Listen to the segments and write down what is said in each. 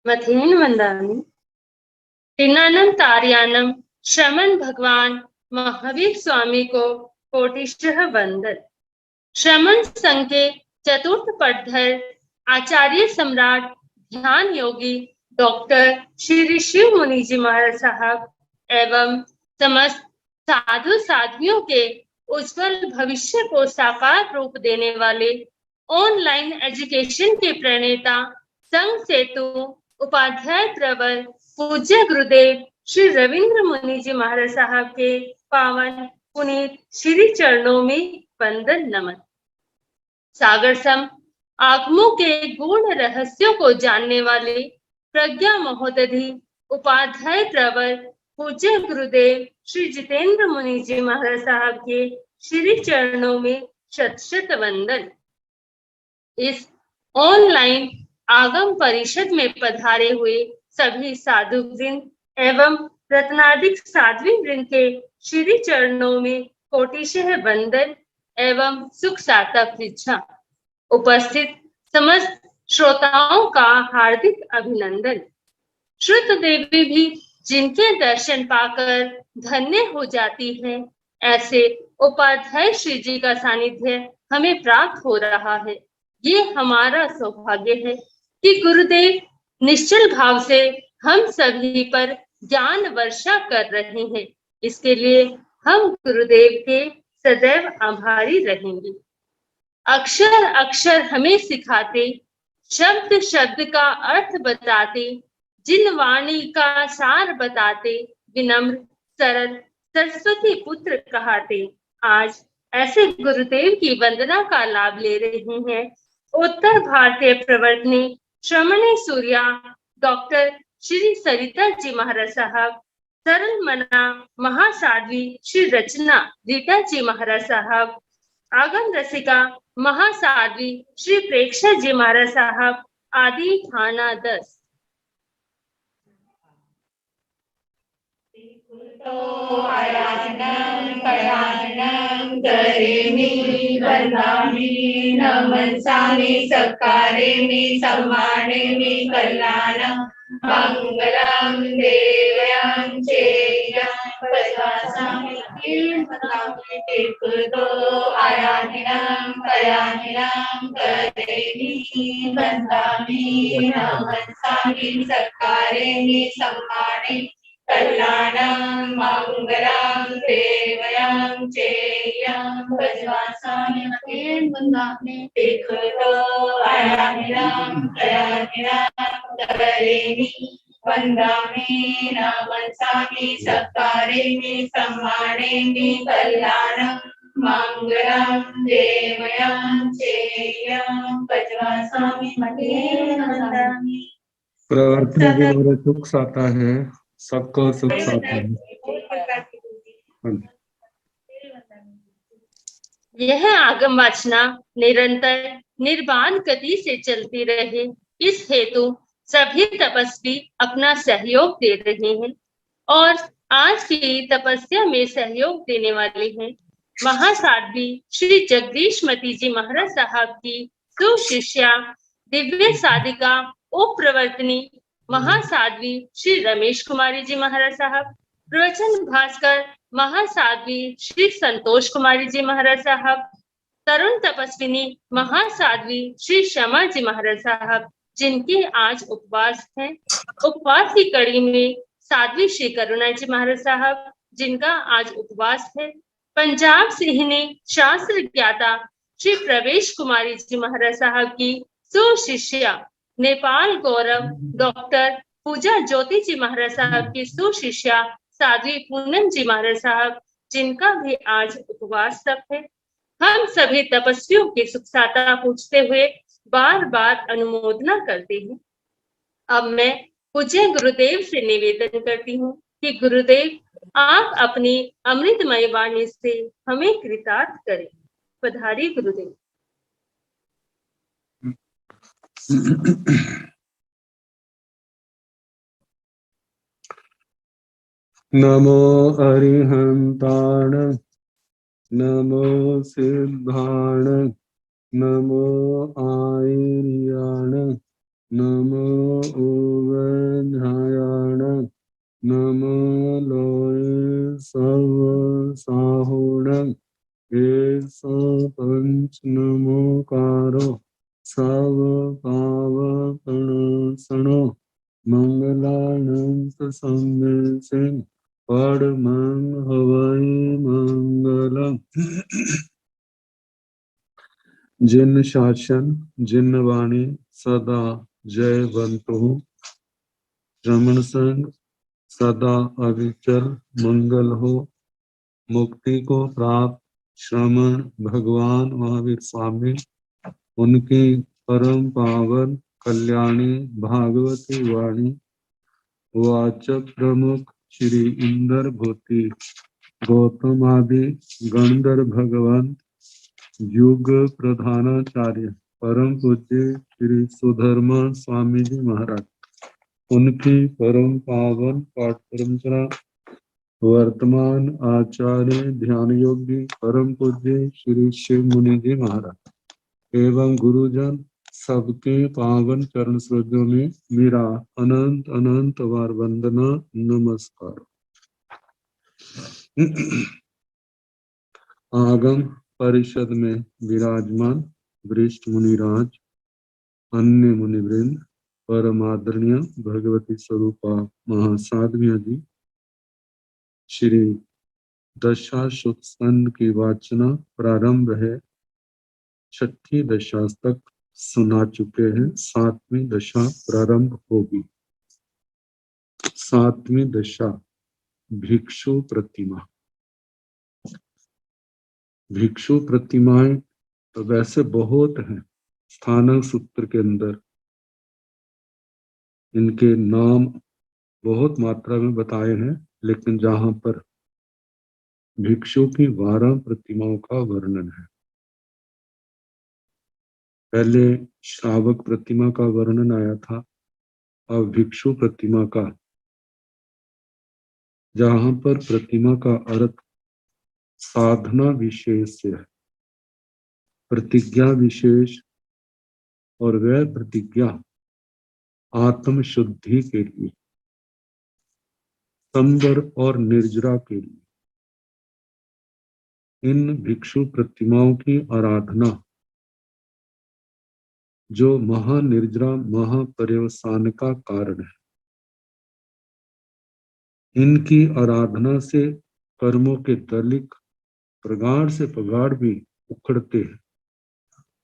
मथेन वंदामि तिन्नानम तार्यानम श्रमण भगवान महावीर स्वामी को कोटिशः वंदन। श्रमण संघ के चतुर्थ पटधर आचार्य सम्राट ध्यान योगी डॉक्टर श्री शिव मुनि जी महाराज साहब एवं समस्त साधु साध्वियों के उज्जवल भविष्य को साकार रूप देने वाले ऑनलाइन एजुकेशन के प्रणेता संघ सेतु उपाध्याय प्रवर पूज्य गुरुदेव श्री रविंद्र मुनि जी महाराज साहब के पावन पुनीत श्री चरणों में वंदन नमन। सागर सम आगमों के गूढ़ रहस्यों को जानने वाले प्रज्ञा महोदधि उपाध्याय प्रवर पूज्य गुरुदेव श्री जितेंद्र मुनि जी महाराज साहब के श्री चरणों में शत शत वंदन। इस ऑनलाइन आगम परिषद में पधारे हुए सभी साधु वृंद एवं रत्नाधिक साध्वी वृंद के श्री चरणों में कोटिशः वंदन एवं सुख सार्थक इच्छा। उपस्थित समस्त श्रोताओं का हार्दिक अभिनंदन। श्रुत देवी भी जिनके दर्शन पाकर धन्य हो जाती है, ऐसे उपाध्याय श्री जी का सानिध्य हमें प्राप्त हो रहा है। ये हमारा सौभाग्य है कि गुरुदेव निश्चल भाव से हम सभी पर ज्ञान वर्षा कर रहे हैं। इसके लिए हम गुरुदेव के सदैव आभारी रहेंगे। अक्षर अक्षर हमें सिखाते, शब्द शब्द का अर्थ बताते, जिन वाणी का सार बताते, विनम्र सरल सरस्वती पुत्र कहाते, आज ऐसे गुरुदेव की वंदना का लाभ ले रहे हैं उत्तर भारतीय प्रवर्तनी श्रमणी सूर्या डॉक्टर श्री सरिता जी महाराज साहब, सरल मना महासाध्वी श्री रचना रीता जी महाराज साहब, आगम रसिका महासाध्वी श्री प्रेक्षा जी महाराज साहब आदि थाना 10। करेमि वन्दामि नमस्सामि सत्कारेमि सम्मानेमि कल्याणं मंगलं देवयं चेयं प्रजासामि कीर्तनामि आयानिनं कयानिनं करेमि वन्दामि नमस्सामि सत्कारेमि सम्मानेमि कल्याणं मंगलं देवयं चेयं प्रजासामि वन्दामि आयानिनं कयानिनं करेमि वन्दामि नमस्सामि सत्कारेमि सम्मानेमि कल्याणं मंगलं देवयं चेयं प्रजासामि वन्दामि। प्रवर्तन के मेरे सुख साता है, सबको सुख साता है। यह आगम वाचना निरंतर निर्बाध गति से चलती रहे, इस हेतु सभी तपस्वी अपना सहयोग दे रहे हैं और आज की तपस्या में सहयोग देने वाले हैं महासाध्वी श्री जगदीश मती जी महाराज साहब की सुशिष्या दिव्य साधिका उपप्रवर्तनी महासाध्वी श्री रमेश कुमारी जी महाराज साहब, प्रवचन भास्कर महासाध्वी श्री संतोष कुमारी जी महाराज साहब, तरुण तपस्विनी महासाध्वी श्री शमा जी महाराज साहब जिनके आज उपवास है। उपवास की कड़ी में साध्वी श्री करुणा जी महाराज साहब जिनका आज उपवास है। पंजाब सिंहनी शास्त्र ज्ञाता श्री प्रवेश कुमारी जी महाराज साहब की सुशिष्या नेपाल गौरव डॉक्टर पूजा ज्योति जी महाराज साहब की सुशिष्या साध्वी पूनम जी महाराज साहब जिनका भी आज उपवास तक है। हम सभी तपस्वियों की सुख साता पूछते हुए बार बार अनुमोदना करते हैं। अब मैं पूज्य गुरुदेव से निवेदन करती हूँ कि गुरुदेव आप अपनी अमृतमय वाणी से हमें कृतार्थ करें। पधारी गुरुदेव। नमो अरिहंताण, नमो सिद्धाण, नमो आयर्याण, नमो उवध्यायाण नमो लोय सव साहुणं एस पंच नमोकारो सव पावपणसणो मंगलानंत संवेसिं परमं हवै मंगलम्। जिन शासन जिन वाणी सदा जयवंतु रमण संग सदा अविचल मंगल हो। मुक्ति को प्राप्त श्रमण भगवान महावीर स्वामी उनकी परम पावन कल्याणी भागवती वाणी वाचक प्रमुख श्री इंदर भूति गौतम आदि गंधर्व भगवान युग प्रधानाचार्य परम पूज्य श्री सुधर्मा स्वामी जी महाराज उनकी परम पावन पाठ परंपरा वर्तमान आचार्य ध्यान योगी परम पूज्य श्री शिव मुनि जी महाराज एवं गुरुजन सबके पावन चरण सरोजों में मेरा अनंत अनंत बार वंदना नमस्कार। आगम परिषद में विराजमान वरिष्ठ मुनिराज, अन्य मुनिवृंद, परम आदरणीय भगवती स्वरूपा महासाध्वियां जी, श्री दशाश्वत स्कंद की वाचना प्रारंभ है। छठी दशा तक सुना चुके हैं, सातवीं दशा प्रारंभ होगी। सातवीं दशा भिक्षु प्रतिमा। भिक्षु प्रतिमाएं तो वैसे बहुत हैं, स्थानक सूत्र के अंदर इनके नाम बहुत मात्रा में बताए हैं, लेकिन जहां पर भिक्षु की 12 प्रतिमाओं का वर्णन है। पहले श्रावक प्रतिमा का वर्णन आया था, अब भिक्षु प्रतिमा का, जहां पर प्रतिमा का अर्थ साधना विशेष से है, प्रतिज्ञा विशेष, और वह प्रतिज्ञा आत्म शुद्धि के लिए, संवर और निर्जरा के लिए। इन भिक्षु प्रतिमाओं की आराधना जो महानिर्जरा महापर्यवसान का कारण है, इनकी आराधना से कर्मों के दलिक प्रगाढ़ से प्रगाढ़ भी उखड़ते हैं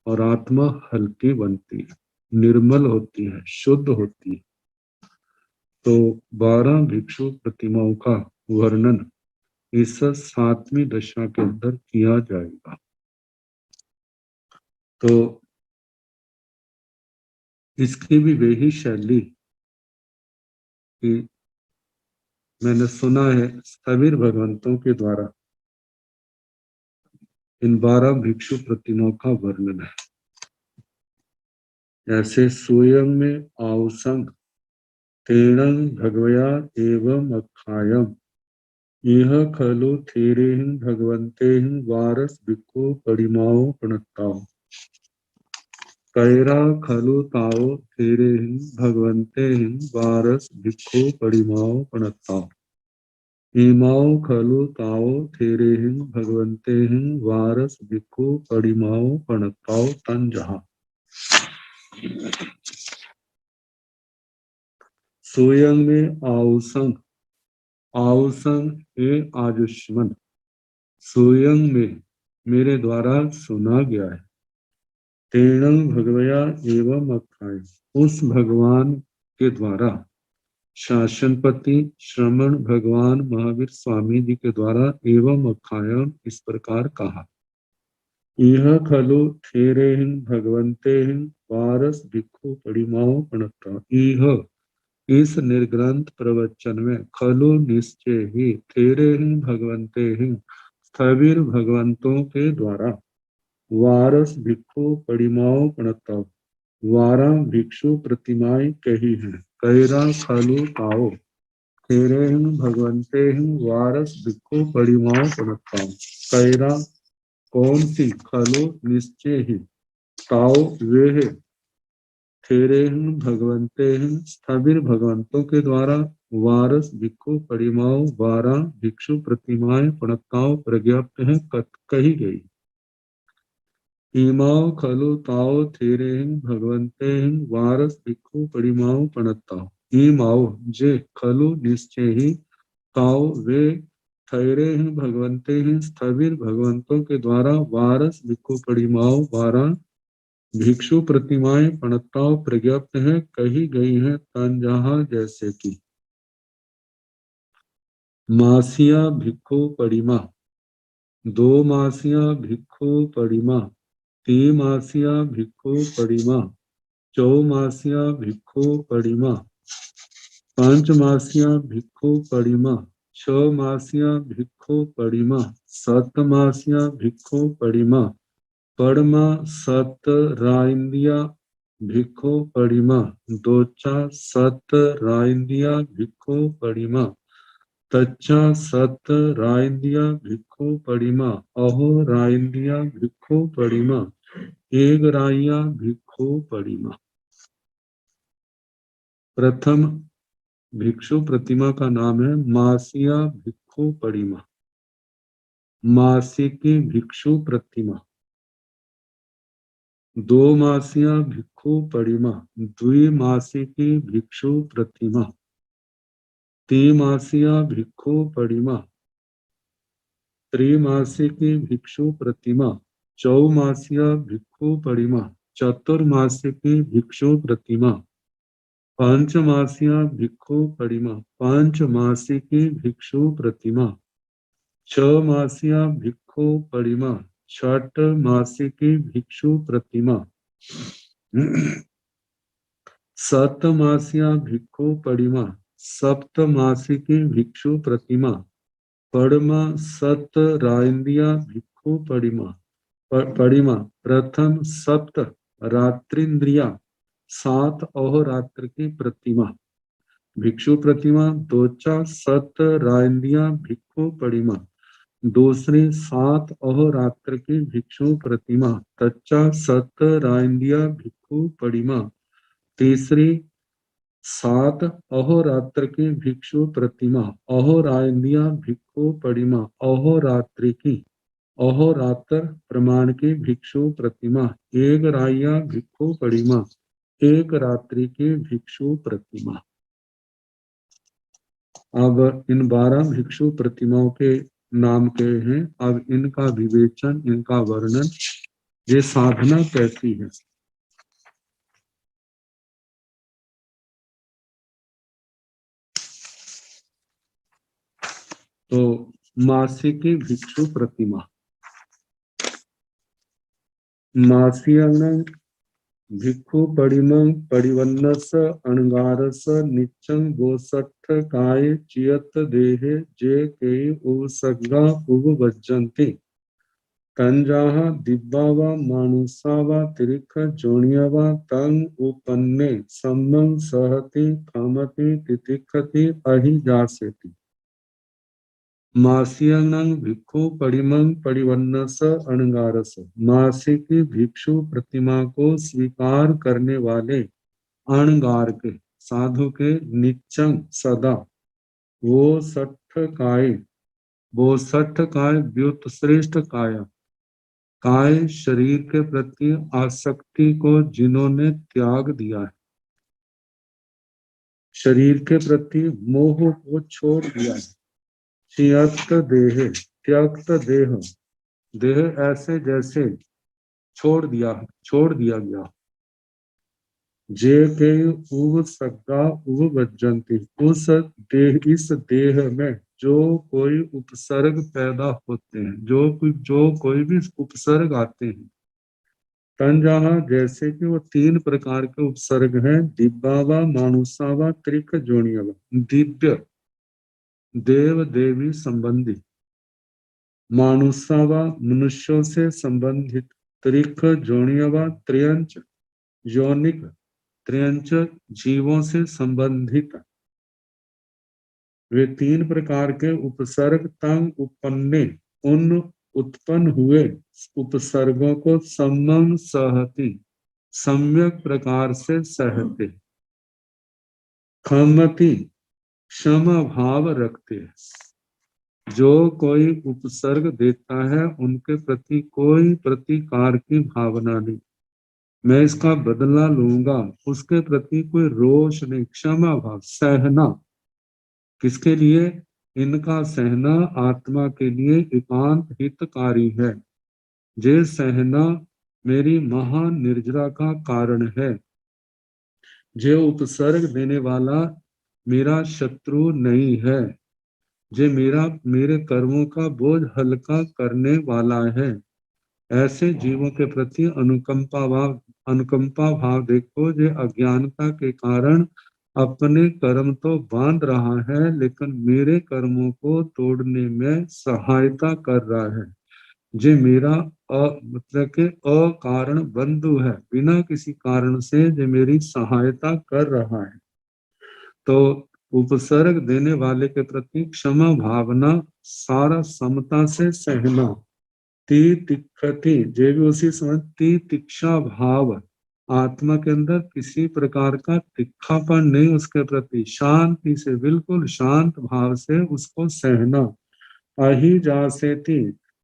और आत्मा हल्की बनती है, निर्मल होती है, शुद्ध होती है। तो 12 भिक्षु प्रतिमाओं का वर्णन इस 7वीं दशा के अंदर किया जाएगा। तो इसकी भी वही शैली कि मैंने सुना है स्थविर भगवंतों के द्वारा इन 12 भिक्षु प्रतिमाओं का वर्णन है। ऐसे स्वयं में आउसंग तेणं भगवया एवं अखायम यह खलु थेरेहिं भगवंतेहिं वारस भिक्खु परिमाओ प्रणताओ। कैरा खलु ताओ थेरेहिं भगवंतेहिं वारस भिक्खु परिमाओ प्रणताओ। इमाओ खलु ताओ थेरेहिं भगवंतेहिं वारस भिक्खु परिमाओ प्रणताओ तन जहा। सोयंग में आउसंग, आउसंग ए आयुष्मान, सोयंग में मेरे द्वारा सुना गया है। तेणं भगवया एवं अखाय, उस भगवान के द्वारा, शासनपति श्रमण भगवान महावीर स्वामी जी के द्वारा एवं अखायम इस प्रकार कहा। यह खलु थेरेहिं भगवंतेहिं वारस भिक्खु परिमाओ प्रणता। यह इस निर्ग्रंथ प्रवचन में खलु निश्चय ही थेरेहिं भगवंतेहिं स्थविर भगवंतों के द्वारा वारस भिक्षु परिमाओ प्रणताओ 12 भिक्षु प्रतिमाएं कही है। कैरा खलु ताओ थेरेहिं भगवंतेहिं वारस भिक्षु परिमाओ प्रणताओ। कैरा कौन सी, खलु निश्चय ही, ताओ वे है, तेरे भगवंते स्थविर भगवंतों के द्वारा वारस भिक्षु परिमाओ वारा भिक्षु प्रतिमाएं प्रणताओं प्रज्ञप्त है कही गई। इमाओ खलु ताओ तेरे भगवंते वारस भिक्षु परिमाओ प्रणताओ। इमाओ जे खलु निश्चय ही ताओ वे ठहरे भगवंते स्थविर भगवंतों के द्वारा वारस भिक्षु परिमाओ वारा भिक्षु प्रतिमाएं प्रणताओं प्रज्ञप्त है कही गई है तंजहा जैसे कि मासिया भिक्षु परिमा दो मासिया भिक्षु परिमा तीमासिया भिक्षु परिमा चौमासिया भिक्षु परिमा पंचमासिया भिक्षु परिमा छमासिया भिक्षु परिमा सतमासिया भिक्षु परिमा परमा सत राइंदिया भिक्षु परिमा दोचा सत राइंदिया भिक्षु परिमा तच्चा सत राइंदिया भिक्षु परिमा अहो राइंदिया भिक्षु परिमा एक राइया भिक्षु परिमा। प्रथम भिक्षु प्रतिमा का नाम है मासिया भिक्षु परिमा। मासिकी भिक्षु प्रतिमा दो मासिया भिक्षु परिमा द्विमासिकी भिक्षु प्रतिमा त्रिमासिया भिक्षु परिमा त्रिमासिकी भिक्षु प्रतिमा चौमासिया भिक्षु परिमा चतुर्मासिकी भिक्षु प्रतिमा पंचमासिया भिक्षु परिमा पंचमासिकी भिक्षु प्रतिमा छमासिया भिक्षु परिमा छठ मासिकी भिक्षु प्रतिमा सप्तमासिया भिक्षु परिमा सप्तमासिकी भिक्षु प्रतिमा परमा सत राइंदिया भिक्षु परिमा प्रथम सप्त रात्रिंद्रिया 7 अहोरात्र की प्रतिमा भिक्षु प्रतिमा दोचा सत राइंदिया भिक्षु परिमा दूसरी 7 अहोरात्र की भिक्षु प्रतिमा तच्चा सत राइंदिया भिक्षु परिमा तीसरी 7 अहोरात्र की भिक्षु प्रतिमा अहोराइंदिया भिक्षु परिमा अहोरात्रि की अहोरात्र प्रमाण की भिक्षु प्रतिमा एक राइया भिक्षु परिमा एक रात्रि की भिक्षु प्रतिमा। अब इन 12 भिक्षु प्रतिमाओं के नाम के हैं। अब इनका विवेचन इनका वर्णन ये साधना कैसी है। तो मासिकी भिक्षु प्रतिमा मासियं भिक्षु परिमं परिवन्नस अणगारस निच्चं गोसठ काय चियत देहे जे के उवसग्गा उववज्जन्ति तंजाहा दिब्बा वा मानुषा वा तिरिख जोनिया वा तंग उपन्ने सम्मं सहति खामति तितिखति अहि जासेति। मासियं भिक्षु परिमं परिवन्नस अणगारस मासिकी भिक्षु प्रतिमा को स्वीकार करने वाले अणगार के साधु के निच्चंग सदा वो 60 काय व्युत श्रेष्ठ काय शरीर के प्रति आसक्ति को जिन्होंने त्याग दिया है शरीर के प्रति मोह को छोड़ दिया है त्यक्त देह ऐसे जैसे छोड़ दिया गया जे के उव सग्गा उव वज्जंती इस देह में जो कोई उपसर्ग पैदा होते हैं जो कोई भी उपसर्ग आते हैं तंजाहा जैसे कि वो 3 प्रकार के उपसर्ग हैं दिब्बावा मानुषावा त्रिक जोनियावा दिव्य देव देवी संबंधी मानुषावा मनुष्यों से संबंधित त्रिक जोनियावा त्र्यंच यौनिक त्र्यंच जीवों से संबंधित वे 3 प्रकार के उपसर्ग तंग उपन्ने उन उत्पन्न हुए उपसर्गों को सम्मं सहति सम्यक प्रकार से सहते, खमति क्षम भाव रखते। जो कोई उपसर्ग देता है उनके प्रति कोई प्रतिकार की भावना नहीं, मैं इसका बदला लूंगा, उसके प्रति कोई रोष नहीं, क्षमा भाव, सहना। किसके लिए? इनका सहना आत्मा के लिए एकांत हितकारी है। जे सहना मेरी महान निर्जरा का कारण है। जो उपसर्ग देने वाला मेरा शत्रु नहीं है, जे मेरे कर्मों का बोझ हल्का करने वाला है। ऐसे जीवों के प्रति अनुकंपा भाव देखो, जो अज्ञानता के कारण अपने कर्म तो बांध रहा है लेकिन मेरे कर्मों को तोड़ने में सहायता कर रहा है। जे मेरा मतलब के अकारण बंधु है, बिना किसी कारण से जो मेरी सहायता कर रहा है। तो उपसर्ग देने वाले के प्रति क्षमा भावना, सारा समता से सहना। ती तिखति, जे भी उसी समय ती तिक्षा भाव, आत्मा के अंदर किसी प्रकार का तिखापन नहीं उसके प्रति, शांति से, बिल्कुल शांत भाव से उसको सहना। अहि जा से थी,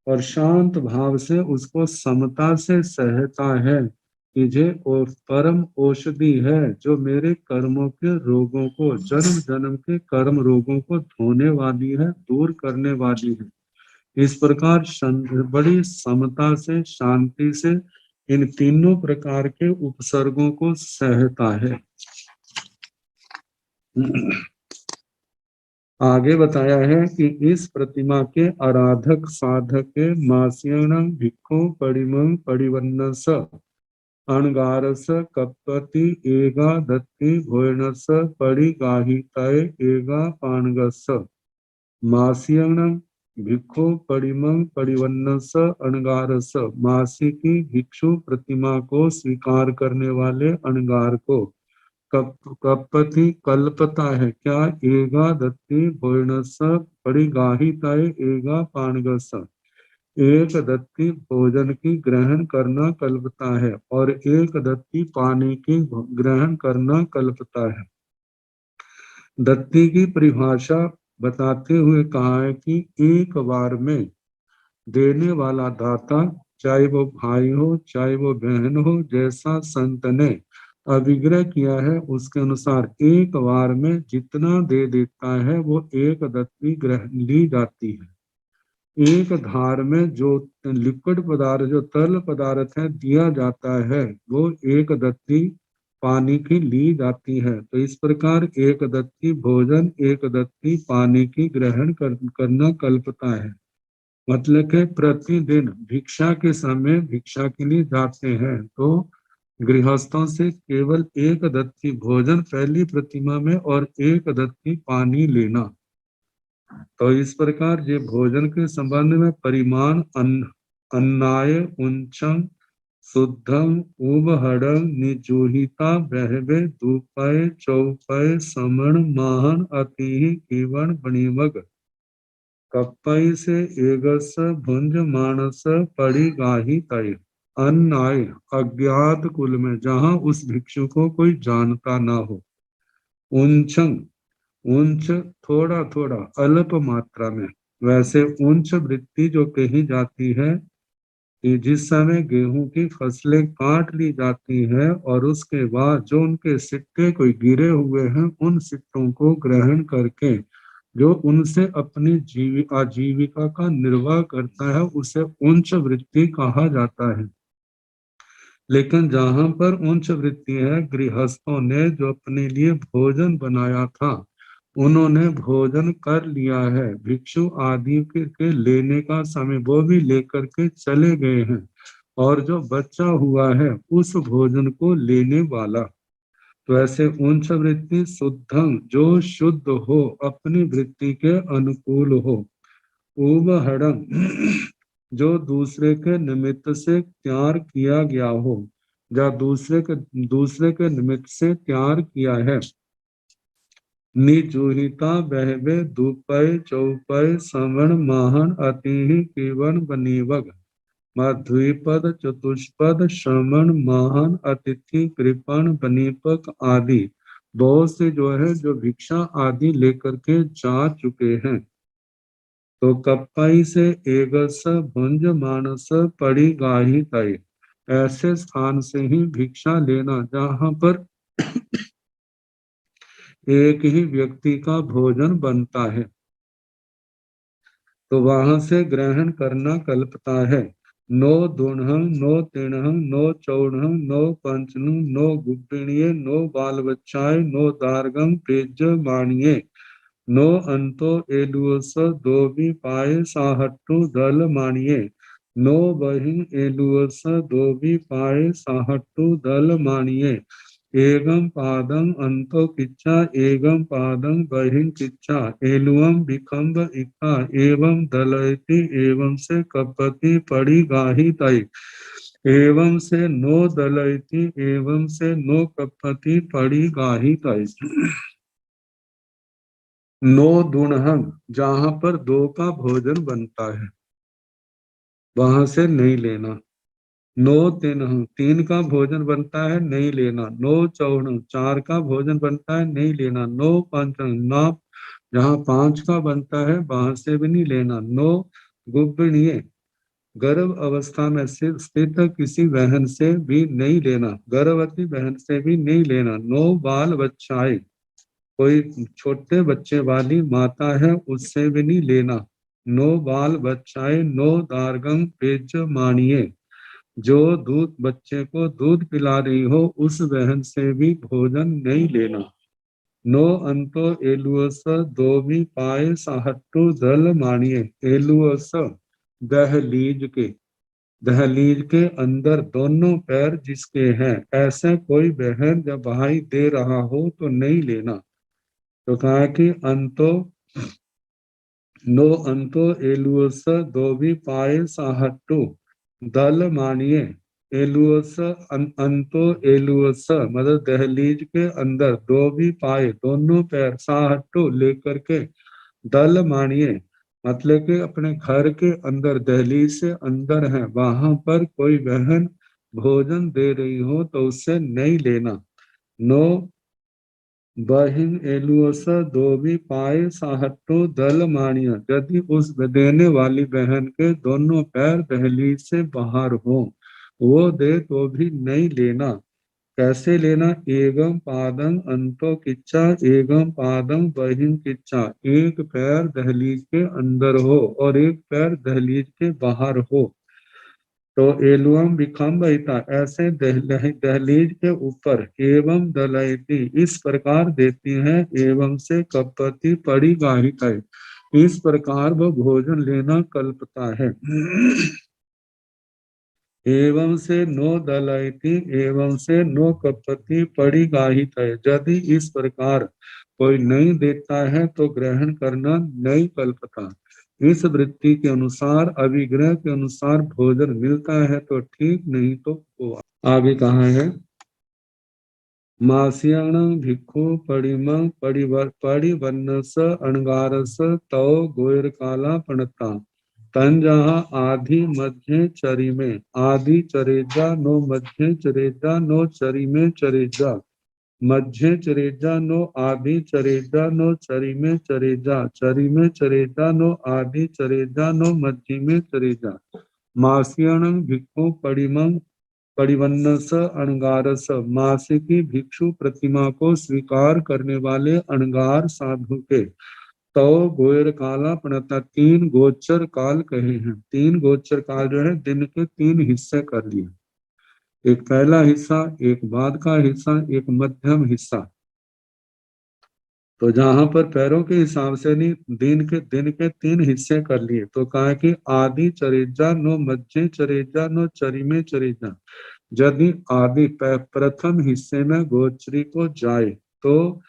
और शांत भाव से उसको समता से सहता है कि जे और परम औषधि है, जो मेरे कर्मों के रोगों को, जन्म जन्म के कर्म रोगों को धोने वाली है, दूर करने वाली है। इस प्रकार बड़ी समता से, शांति से इन तीनों प्रकार के उपसर्गों को सहता है। आगे बताया है कि इस प्रतिमा के आराधक साधक के मास्यणं भिक्खु परिमं परिवन्नस अणगारस कपति एगा दत्ति भोजनस परिगाहितय एगा पाणगस। मास्यणं भिक्खु परिमं परिवन्नस अणगारस, मासी की भिक्षु प्रतिमा को स्वीकार करने वाले अणगार को। कपति कल्पता है क्या? एगा दत्ति भोजनस परिगाहिता एगा पाणगस, एक दत्ती भोजन की ग्रहण करना कल्पता है और एक दत्ती पानी की ग्रहण करना कल्पता है। दत्ती की परिभाषा बताते हुए कहा है कि एक बार में देने वाला दाता, चाहे वो भाई हो चाहे वो बहन हो, जैसा संत ने अभिग्रह किया है उसके अनुसार एक बार में जितना दे देता है वो एक दत्ती ग्रहण ली जाती है। एक धार में जो लिक्विड पदार्थ, जो तरल पदार्थ है दिया जाता है, वो एक दत्ती पानी की ली जाती है। तो इस प्रकार एक दत्ती भोजन, एक दत्ती पानी की ग्रहण करना कल्पता है। मतलब के प्रतिदिन भिक्षा के समय भिक्षा के लिए जाते हैं तो गृहस्थों से केवल एक दत्ती भोजन पहली प्रतिमा में और एक दत्ती पानी लेना। तो इस प्रकार ये भोजन के संबंध में परिमाण अन्नाय उंचम शुद्धम उबहड़ं निजूहिता बहवे दूपय चौपय समण माहन अति कीवण बणिमग। कप्पई से एगस भुंज मानस पड़ी गाही तय। अन्न आए अज्ञात कुल में, जहां उस भिक्षु को कोई जानता ना हो। उंचंग, उंच थोड़ा थोड़ा अल्प मात्रा में, वैसे उंच वृत्ति जो कही जाती है कि जिस समय गेहूं की फसलें काट ली जाती है और उसके बाद जो उनके सिक्के कोई गिरे हुए हैं उन सिक्कों को ग्रहण करके जो उनसे अपनी आजीविका का निर्वाह करता है उसे उच्च वृत्ति कहा जाता है। लेकिन जहां पर उच्च वृत्ति है, गृहस्थों ने जो अपने लिए भोजन बनाया था उन्होंने भोजन कर लिया है, भिक्षु आदि के लेने का समय वो भी लेकर के चले गए हैं और जो बचा हुआ है उस भोजन को लेने वाला। तो ऐसे उच्च वृत्ति शुद्धं, जो शुद्ध हो, अपनी वृत्ति के अनुकूल हो। उबहड़ं, जो दूसरे के निमित्त से तैयार किया गया हो, या दूसरे के निमित्त से तैयार किया है। निजूहिता बहवे दुपय चौपय श्रवण माहन अति कीवन बनीवग। मध्वीपद, चतुष्पद, श्रमण, महान, अतिथि, कृपण, बनीपक आदि बहुत से जो है जो भिक्षा आदि लेकर के जा चुके हैं। तो कप्पाई से एगस भुंज मानस पड़ी गाही तय, ऐसे स्थान से ही भिक्षा लेना जहाँ पर एक ही व्यक्ति का भोजन बनता है, तो वहां से ग्रहण करना कल्पता है। नो दुणहं, नो तिणहं, नो चौड़हं, नो पंचनु, नो गुप्पिणीय, नो बाल बच्चाय, नो दार्गम पेज माणिये, नो अंतो एलुअस दोबी पाए साहट्टू दल माणिये, नो बहिं एलुअस दोबी पाए साहट्टू दल माणिये, एगम पादं अंतो किच्चा, एगम पादं बहिं किच्चा, एलुअम विखंब इक्का, एवं दलयति, एवं से कपति पड़ी गाही तय, एवं से नो दलयति, एवं से नो कपति पड़ी गाही तय। नो दुणहं, जहां पर दो का भोजन बनता है वहां से नहीं लेना। नो तिन्हं, तीन का भोजन बनता है नहीं लेना। नो चौहं, चार का भोजन बनता है नहीं लेना। नो पंचं, ना जहाँ पांच का बनता है वहां से भी नहीं लेना। नो गुब्बणीय, गर्भ अवस्था में स्थित किसी बहन से भी नहीं लेना, गर्भवती बहन से भी नहीं लेना। नो बाल बच्चाए, कोई छोटे बच्चे वाली माता है उससे भी नहीं लेना। नो बाल बच्चाए, नो दार्गम पेज मानिए, जो दूध बच्चे को दूध पिला रही हो उस बहन से भी भोजन नहीं लेना। नो अंतो एलुअस दोबी पाए साहट्टू दल मानिए, एलुअस दहलीज के अंदर दोनों पैर जिसके हैं ऐसे कोई बहन जब बहाई दे रहा हो तो नहीं लेना। तो कहा कि अंतो नो अंतो एलुअस दोबी पाए साहट्टू दल मानिए, एलुअस अंतो एलुअस मतलब दहलीज के अंदर दो भी पाए दोनों पैर साहट्टू लेकर के दल मानिए, मतलब कि अपने घर के अंदर दहलीज से अंदर है वहां पर कोई बहन भोजन दे रही हो तो उससे नहीं लेना। नो बहिं एलुअस दोबी पाए साहट्टू दल मानिया, यदि उस देने वाली बहन के दोनों पैर दहलीज से बाहर हो वो दे तो भी नहीं लेना। कैसे लेना? एगम पादं अंतो किच्चा, एगम पादं बहिं किच्चा, एक पैर दहलीज के अंदर हो और एक पैर दहलीज के बाहर हो। तो एलुअम विखंबिता, ऐसे दहलीज के ऊपर एवं दलयती इस प्रकार देती हैं, एवं से कपति पड़ी गाहिका, इस प्रकार वो भोजन लेना कल्पता है। एवं से नो दलयती, एवं से नो कपति पड़ी गाहित है, यदि इस प्रकार कोई नहीं देता है तो ग्रहण करना नहीं कल्पता। इस वृत्ति के अनुसार अभिग्रह के अनुसार भोजन मिलता है तो ठीक, नहीं तो वो। आगे कहा है मास्याण भिक्षु परिम परिवन्नस अणगारस तव गोयर काला पणता तंजहा आधि मध्य चरी में, आदि चरेजा नो मध्य चरेजा नो चरी में चरेजा, मध्य चरेजा नो आदि चरेजा नो चरी में चरेजा, चरी में चरेजा नो आदि चरेजा नो मध्य में चरेजा। मास्यण भिक्षु परिमं परिवन्नस अणगारस, मासी की भिक्षु प्रतिमा को स्वीकार करने वाले अणगार साधु के तो गोयर काला पणता, तीन गोचर काल कहे हैं। तीन गोचर काल जो है दिन के तीन हिस्से कर लिए, एक पहला हिस्सा, एक बाद का हिस्सा, एक मध्यम हिस्सा। तो जहां पर पैरों के हिसाब से नहीं दिन के तीन हिस्से कर लिए। तो कहा कि आदि चरेजा नो मध्य चरेजा नो चरी में चरेजा, यदि आदि प्रथम हिस्से में गोचरी को जाए तो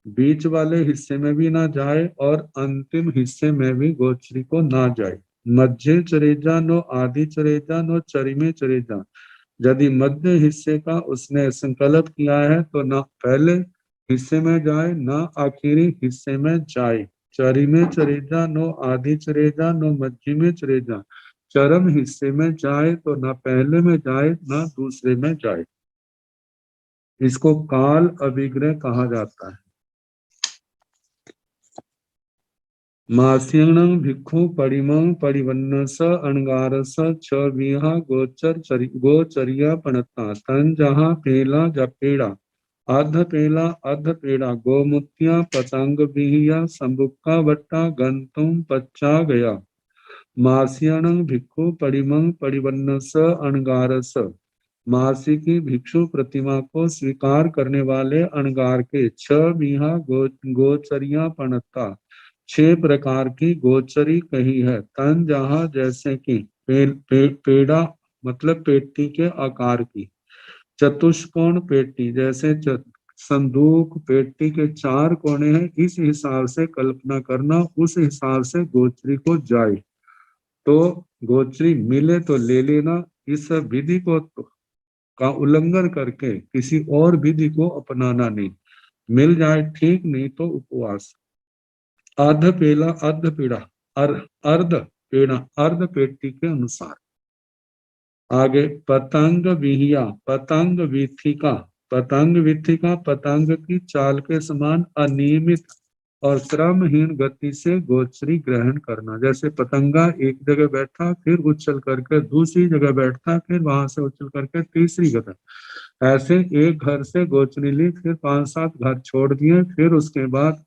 बीच वाले हिस्से में भी ना जाए और अंतिम हिस्से में भी गोचरी को ना जाए। मध्य चरेजा नो आदि चरेजा नो चरी में चरेजा, यदि मध्य हिस्से का उसने संकल्प किया है तो ना पहले हिस्से में जाए ना आखिरी हिस्से में जाए। चरी में चरेजा नो आदि चरेजा नो मध्य में चरेजा, चरम हिस्से में जाए तो ना पहले में जाए ना दूसरे में जाए। इसको काल अभिग्रह कहा जाता है। मास्यणं भिक्षु परिमं परिवन्नस अणगारस छ विहा गोचरिया पणता तन जहाँ पेला जपेड़ा अध पेड़ा गोमुत्या पतंग बिहिया संबुक्का बट्टा गंतुम पच्चा गया। मास्यणं भिक्षु परिमं परिवन्नस अणगारस मासी की भिक्षु प्रतिमा को स्वीकार करने वाले अणगार के छ विहा गोचरिया पणता 6 प्रकार की गोचरी कही है। तन जहाँ जैसे कि पेड़ा मतलब पेटी के आकार की, चतुष्कोण पेटी जैसे संदूक पेटी के 4 कोने हैं, इस हिसाब से कल्पना करना, उस हिसाब से गोचरी को जाए। तो गोचरी मिले तो ले लेना, इस विधि को का उल्लंघन करके किसी और विधि को अपनाना नहीं। मिल जाए ठीक, नहीं तो उपवास। अर्ध पेला अर्ध पीड़ा अर्ध पेड़ा अर्ध पेटी के अनुसार। आगे पतंग विहिया पतंग विथिका पतंग की चाल के समान अनियमित और क्रमहीन गति से गोचरी ग्रहण करना। जैसे पतंगा एक जगह बैठा फिर उछल करके दूसरी जगह बैठता, फिर वहां से उछल करके तीसरी जगह, ऐसे एक घर से गोचरी ली, फिर 5-7 घर छोड़ दिए, फिर उसके बाद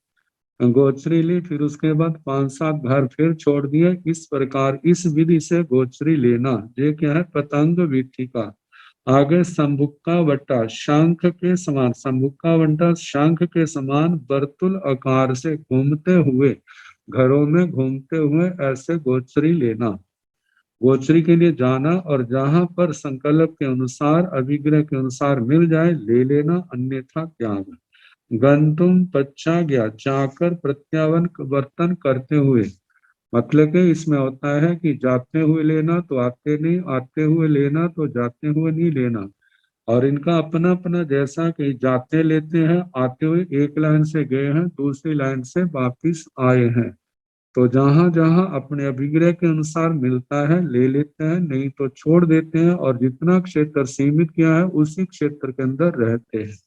गोचरी ली, फिर उसके बाद 5-7 घर फिर छोड़ दिए। इस प्रकार इस विधि से गोचरी लेना, ये क्या है? पतंग विधि का। आगे संबुक्का बट्टा शंख के समान, संबुक्का बट्टा शंख के समान वर्तुल आकार से घूमते हुए, घरों में घूमते हुए ऐसे गोचरी लेना। गोचरी के लिए जाना और जहां पर संकल्प के अनुसार अभिग्रह के अनुसार मिल जाए ले लेना, अन्यथा त्याग। गंतुम पच्चा गया जाकर प्रत्यावर्तन करते हुए, मतलब कि इसमें होता है कि जाते हुए लेना तो आते नहीं, आते हुए लेना तो जाते हुए नहीं लेना। और इनका अपना अपना, जैसा कि जाते लेते हैं, आते हुए एक लाइन से गए हैं दूसरी लाइन से वापिस आए हैं। तो जहां जहां अपने अभिग्रह के अनुसार मिलता है ले लेते हैं, नहीं तो छोड़ देते हैं, और जितना क्षेत्र सीमित किया है उसी क्षेत्र के अंदर रहते हैं।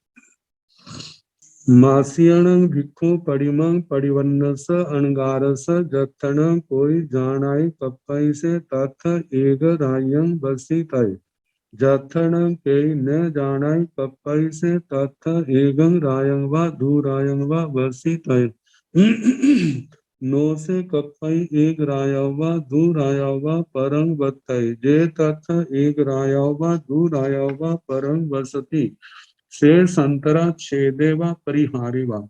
मास्यणं भिक्षु परिमं परिवन्नस अणगारस जत्थन कोई जानाई कप्पई से तथ एग रायं बसी तय। जत्थन के न जानाई कप्पई से तथ एगं रायं व दूरायं व बसी तय। नो से कप्पई एक रायव व दूरायव व परं बतय जे तथ एक रायव व दूरायव व परं बसती से संतरा छेदे व परिहारे व।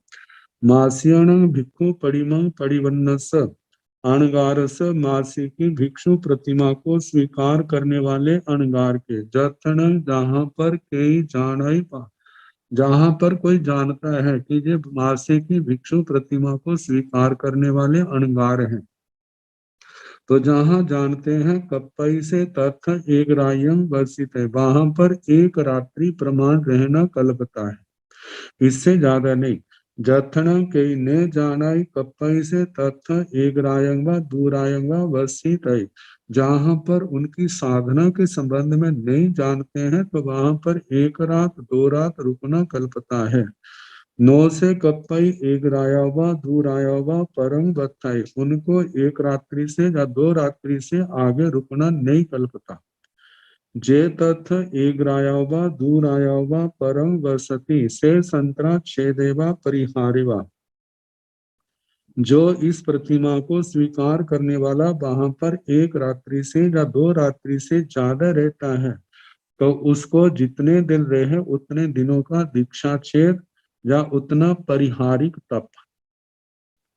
मास्यणं भिक्षु परिमं परिवन्नस अणगारस मासी की भिक्षु प्रतिमा को स्वीकार करने वाले अणगार के। जत्थन जहाँ पर कई जानाई पा, जहाँ पर कोई जानता है कि ये मासी की भिक्षु प्रतिमा को स्वीकार करने वाले अणगार हैं, तो जहाँ जानते हैं कप्पई से तथ एक रायं वर्षित है, वहां पर एक रात्रि प्रमाण रहना कल्पता है, इससे ज्यादा नहीं। जत्थन के ने जानाई कप्पई से तथ एक रायंग व दूरायंग व वर्षित है, जहाँ पर उनकी साधना के संबंध में नहीं जानते हैं तो वहां पर 1 रात 2 रात रुकना कल्पता है। नो से कप्पई एक रायावा दूरायावा परम बत्ताई, उनको 1 रात्रि से या 2 रात्रि से आगे रुकना नहीं कल्पता। जे तथ एक रायावा दूरायावा परम वसती से संतरा छेदेवा परिहारेवा, जो इस प्रतिमा को स्वीकार करने वाला वहां पर 1 रात्रि से या 2 रात्रि से ज्यादा रहता है, तो उसको जितने दिन रहे उतने दिनों का दीक्षा छेद या उतना परिहारिक तप,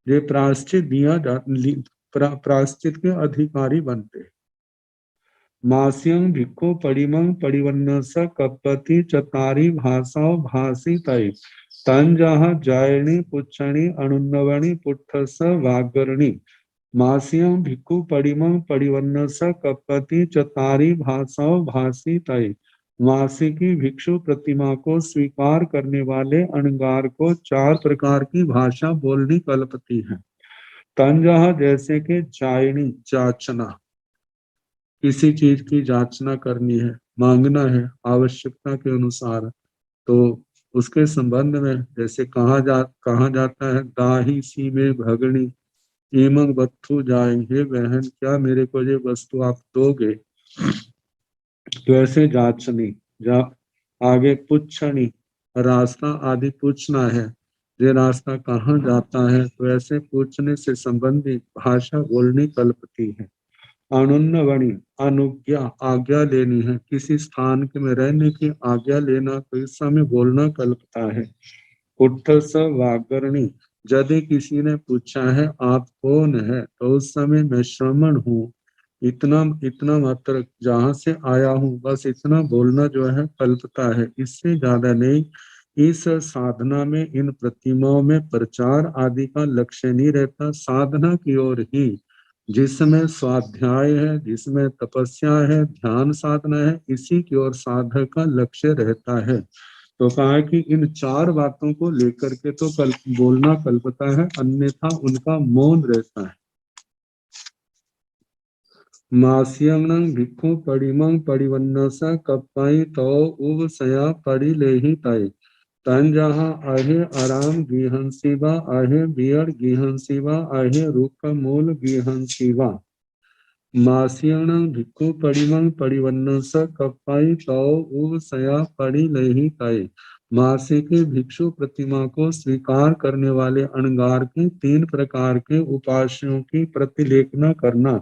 ये प्रायश्चित दिया प्रायश्चित के अधिकारी बनते। मास्यं भिक्षु परिमं परिवन्नस कपति चतारी भाषाओ भाषी तय। तन जहाँ जायणी पुच्छणी अनुन्नवणी पुट्ठस वागरणी। मास्यं भिक्षु परिमं परिवन्नस कपति चतारी भाषाओ भाषी तय। मासी की भिक्षु प्रतिमा को स्वीकार करने वाले अणगार को 4 प्रकार की भाषा बोलनी कल्पती है। तन जहाँ जैसे कि जायणी जाचना, किसी चीज की जांचना करनी है, मांगना है आवश्यकता के अनुसार, तो उसके संबंध में जैसे कहा जाता है, दाही सी में भगनी ईमंग बत्थु जाएंगे बहन, क्या मेरे को ये वस्तु आप दोगे? तो ऐसे जांचनी, जा आगे पूछनी, रास्ता आदि पूछना है, ये रास्ता कहाँ जाता है, तो ऐसे पूछने से संबंधित भाषा बोलनी कल्पती है। अनुन्नवणी, अनुज्ञा आज्ञा लेनी है, किसी स्थान के में रहने की आज्ञा लेना, तो इस समय बोलना कल्पता है। उठ स वागरणी, यदि किसी ने पूछा है आप कौन है, तो उस समय मैं श्रमण हूँ, इतना इतना मात्र जहाँ से आया हूँ, बस इतना बोलना जो है कल्पता है, इससे ज्यादा नहीं। इस साधना में इन प्रतिमाओं में प्रचार आदि का लक्ष्य नहीं रहता, साधना की ओर ही, जिसमें स्वाध्याय है, जिसमें तपस्या है, ध्यान साधना है, इसी की ओर साधक का लक्ष्य रहता है। तो कहा है कि इन चार बातों को लेकर के तो बोलना कल्पता है, अन्यथा उनका मौन रहता है। मास्यं भिक्खु परिमं परिवन्नस कप्पाई तो उव सया परि लेहि तय, तन जहाँ आहे आराम गिहन शिवा, आहे बियर गिहन शिवा, आहे रुख मूल गिहन शिवा। मास्यं भिक्खु परिमं परिवन्नस कप्पाई तो उव सया परि लेहि तय, मासी के भिक्षु प्रतिमा को स्वीकार करने वाले अणगार के 3 प्रकार के उपास्यों की प्रतिलेखना करना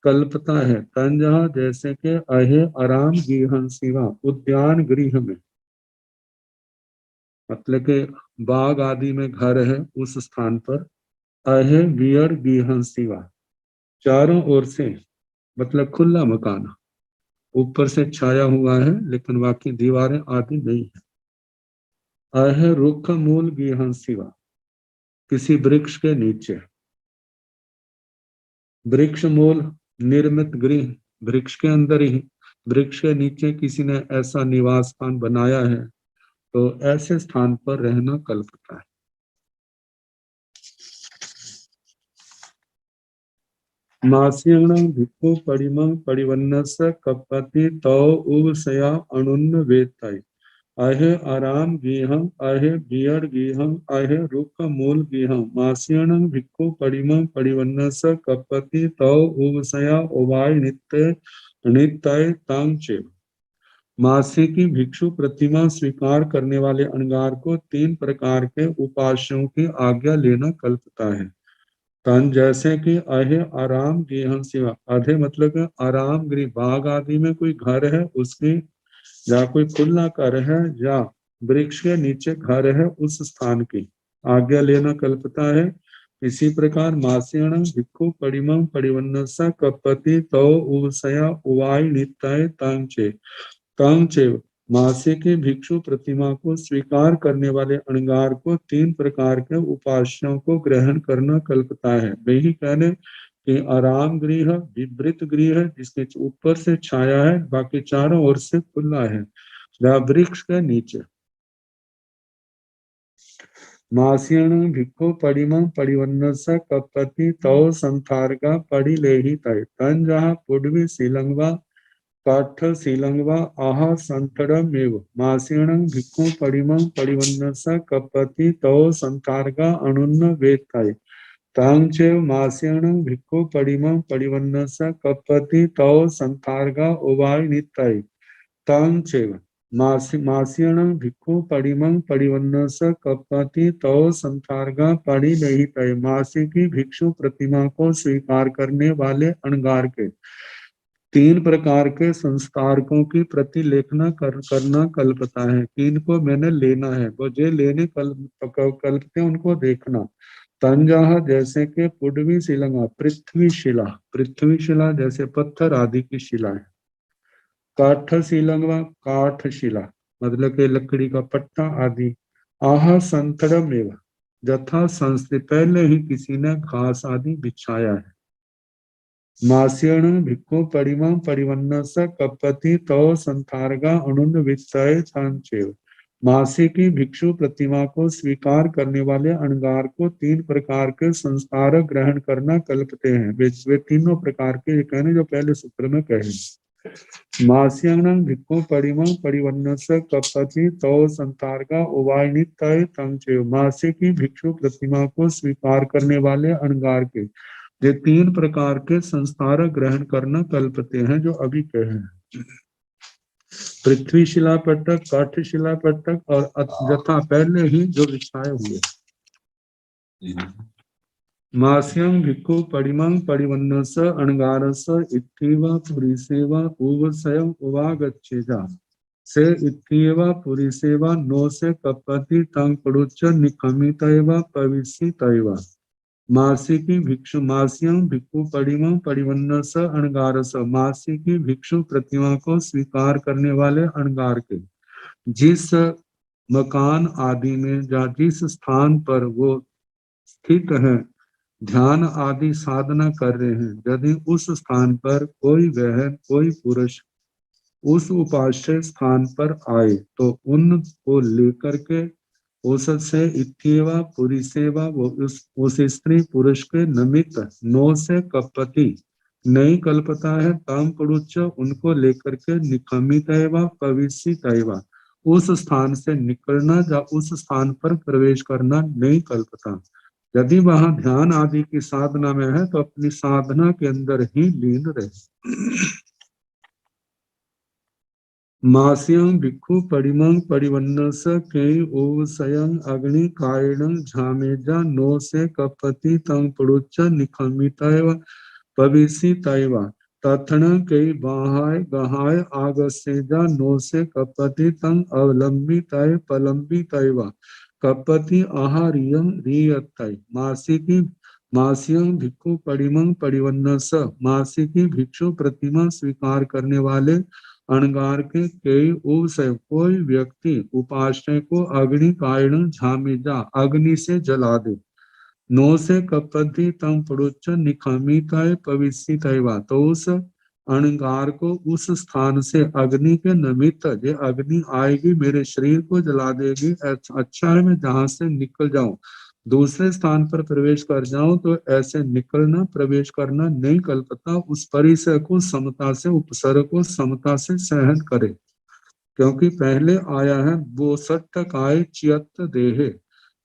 कल्पता है। तंजहा जैसे के अहे आराम गृहन शिवा, उद्यान गृह में, मतलब के बाग आदि में घर है, उस स्थान पर अहे बियर गृहन शिवा, चारों ओर से मतलब खुला मकान, ऊपर से छाया हुआ है लेकिन बाकी दीवारें आदि नहीं है। अहे रुख मूल गृहन शिवा, किसी वृक्ष के नीचे, वृक्ष मूल निर्मित गृह, वृक्ष के अंदर ही, वृक्ष के नीचे किसी ने ऐसा निवास स्थान बनाया है, तो ऐसे स्थान पर रहना कल्पता है। मास्यं भिक्खु परिमं परिवन्नस कप्पति तौ उवसया अनुन्न वेत्तय, अहे आराम गृहं, अहे बियर गृहं, अहे रुख मूल गृहं, मास्यं भिक्खु परिमं परिवन्नस कप्पति तौ उवसया उवाय नित्य नित्य तांग चे। मासी की भिक्षु प्रतिमा स्वीकार करने वाले अणगार को 3 प्रकार के उपास्यों की आज्ञा लेना कल्पता है। तन जैसे कि अहे आराम गृहं शिवा, अधे मतलब कि आराम गृह, बाग आदि में कोई घर है उसकी, या कोई खुला घर है, या वृक्ष के नीचे घर है, उस स्थान की आज्ञा लेना कल्पता है। इसी प्रकार मास्यण भिक्खु परिमं परिवन्नस कपति तो उवसया उवाय नित्य तांचे, कामचेव मासे के भिक्षु प्रतिमा को स्वीकार करने वाले अणगार को 3 प्रकार के उपास्यों को ग्रहण करना कल्पता है। वही कहने कि आराम गृह, विवृत गृह है जिसके ऊपर से छाया है, बाकी चारों ओर से खुला है, वृक्ष के नीचे। मास्यण भिक्खु परिमं परिवन्नस कपति तौ संथारगा पड़ी लेहि तय, तन जहाँ पूर्वी श्रीलंगा काठ श्रीलंगवा आह संतरमेव, मासीणं भिक्खु परिमं परिवन्नस कपति तौ संतार्गा अनुन्न वेत्ताय, तांचेव मासीणं भिक्खु परिमं परिवन्नस कपति तौ संतार्गा उवाय नित्ताय, तांचेव मासीणं भिक्खु परिमं परिवन्नस कपति तौ संतार्गा परि लेहितय, मासी की भिक्षु प्रतिमा को स्वीकार करने वाले अणगार के 3 प्रकार के संस्कारकों की प्रतिलेखना करना कल्पता है कि इनको मैंने लेना है, वो जो लेने कल्पते उनको देखना। तंजाह जैसे के पूर्वी शिलंगा, पृथ्वी शिला, पृथ्वी शिला जैसे पत्थर आदि की शिला है। काठ शिलंगा, काठ शिला मतलब के लकड़ी का पट्टा आदि। आह संतरम एवं, यथा संस्कृत, पहले ही किसी ने घास आदि बिछाया है। मास्यण भिक्खु परिमं परिवन्नस कपति तौ संथारगा अनुन्न वित्तय छांचेव, मासी की भिक्षु प्रतिमा को स्वीकार करने वाले अणगार को 3 प्रकार के संस्कार ग्रहण करना कल्पते हैं। वे तीनों प्रकार के कहने जो पहले सूत्र में कहे। मास्यं भिक्खु परिमं परिवन्नस कपति तो संतारगा उवायनि तय तंचे। मासी की भिक्षु प्रतिमा को स्वीकार करने वाले अणगार के ये 3 प्रकार के संस्कार ग्रहण करना कल्पते हैं जो अभी कहे हैं। पृथ्वी शिला पट्टक, काठ शिला पट्टक और यथा पहले ही जो बिछाए हुए। मास्यं भिक्खु परिमं परिवन्नस अणगारस इत्थैव पुरीसेवा उवसयं उवागच्छेजा से इत्थैव पुरीसेवा नो से कपति तं पड़ुच्च निकमितैव पविसितैव। मासी की भिक्षु मास्यं भिक्खु परिमं परिवन्नस अणगारस। मासी की भिक्षु प्रतिमा को स्वीकार करने वाले अणगार के जिस मकान आदि में या जिस स्थान पर वो स्थित है ध्यान आदि साधना कर रहे हैं, यदि उस स्थान पर कोई बहन कोई पुरुष उस उपास्य स्थान पर आए तो उनको लेकर के उससे इत्येवा पुरीसेवा वो उस स्त्री पुरुष के निमित्त नो से कपति नहीं कल्पता है ताम पड़ुच्च उनको लेकर के निकमितैवा पविसितैवा उस स्थान से निकलना या उस स्थान पर प्रवेश करना नहीं कल्पता। यदि वहां ध्यान आदि की साधना में है तो अपनी साधना के अंदर ही लीन रहे। मास्यं भिक्खु परिमं परिवन्नस के ओवसयं अग्नि कायणं झामेजा नो से कपति तं पड़ुच्च निखमितैव पविसितैव तथण के बाहाय गहाय आगसेजा नो से कपति तं अवलंबितैव पलंबितैव कपति आहार्यं रियतै। मास्यं भिक्खु परिमं परिवन्नस। मासी की भिक्षु प्रतिमा स्वीकार करने वाले अणगार के कई उवसय कोई व्यक्ति उपास्य को अग्नि कायण झामेजा अग्नि से जला दे नो से कपति तम पड़ुच्च निखमितय पविसितैवा तो उस अणगार को उस स्थान से अग्नि के निमित्त ये अग्नि आएगी मेरे शरीर को जला देगी, अच्छा है मैं जहां से निकल जाऊं दूसरे स्थान पर प्रवेश कर जाऊं तो ऐसे निकलना प्रवेश करना नहीं कल्पता। उस परिसर को समता से उपसर्ग को समता से सहन करे क्योंकि पहले आया है वो सट्ट काय चियत देहे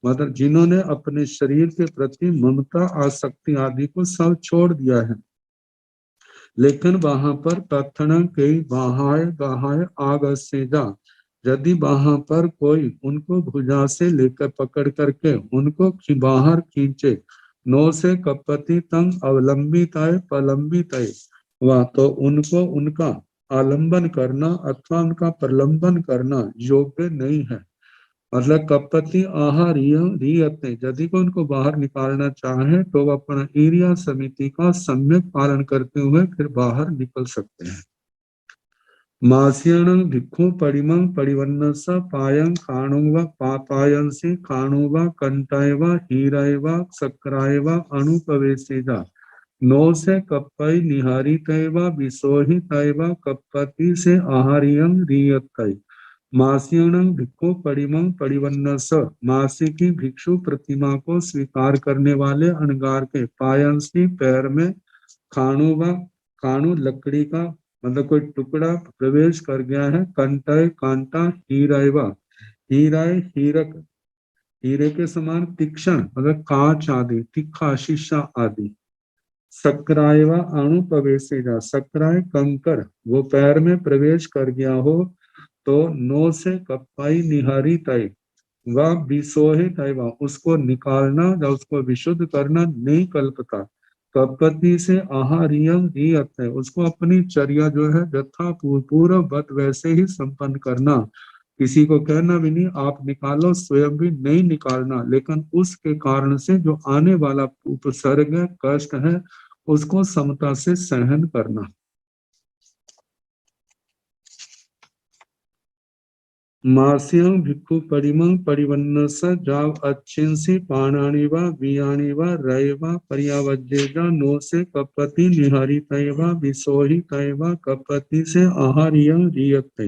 मतलब जिन्होंने अपने शरीर के प्रति ममता आसक्ति आदि को सब छोड़ दिया है। लेकिन वहां पर तत्ण के बाहाय गहाय आगसेजा यदि वहां पर कोई उनको भुजा से लेकर पकड़ करके उनको बाहर खींचे नो से कपति तंग अवलंबिताय पलंबिताय वह तो उनको उनका आलंबन करना अथवा उनका प्रलंबन करना योग्य नहीं है। मतलब कपति आहारियते यदि को उनको बाहर निकालना चाहे तो वह अपना एरिया समिति का सम्यक पालन करते हुए फिर बाहर निकल सकते हैं। मास्यं भिक्खु परिमं परिवन्नस पायं खाणुव पापायंसि खाणुव कंठैव हीरैव सक्रायव अनुपवेशेजा नो से कप्पै निहारितैव विशोहितैव कप्पति से आहार्यं रियतै। मास्यं भिक्खु परिमं परिवन्नस। मासी की भिक्षु प्रतिमा को स्वीकार करने वाले अणगार के पायंसी पैर में खाणुव खाणु लकड़ी का मतलब कोई टुकड़ा प्रवेश कर गया है कंटय कांटा हीरायवा हीराय हीरक हीरे के समान तीक्ष्ण मतलब कांच आदि तीखा शीशा आदि सक्रायवा अनुपवेशेजा सक्राय कंकर वो पैर में प्रवेश कर गया हो तो नो से कप्पाई निहारी तय वह विसोहे तय उसको निकालना या उसको विशुद्ध करना नहीं कल्पता। कपति से आहार्यं रियत है उसको अपनी चर्या जो है यथा पूर्ववत वैसे ही संपन्न करना किसी को कहना भी नहीं आप निकालो स्वयं भी नहीं निकालना लेकिन उसके कारण से जो आने वाला उपसर्ग है कष्ट है उसको समता से सहन करना। मास्यं भिक्खु परिमं परिवन्नस जाव अच्छिंसी पाणानि वा बियानि वा रयवा पर्यावज्जेजा नो से कपति निहारितैवा विशोहितैवा कपति से आहार्यं रियते।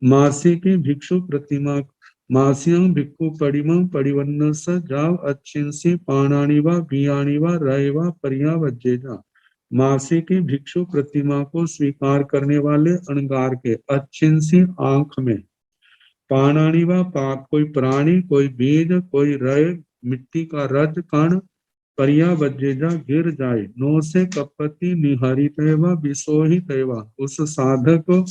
मासी की भिक्षु प्रतिमा मास्यं भिक्खु परिमं परिवन्न स जाव अच्छिंसी पाणानि वा बियानि वा रय वा पर्यावज्जेजा। मासी की भिक्षु प्रतिमा को स्वीकार करने वाले अणगार के अच्छिंसी आंख में, पाणानि व पाप कोई प्राणी, कोई बीज, कोई रय मिट्टी का रज कण पर्यावज्जेजा गिर जाए। नो से कपति निहरित व विसोहित व उस साधक,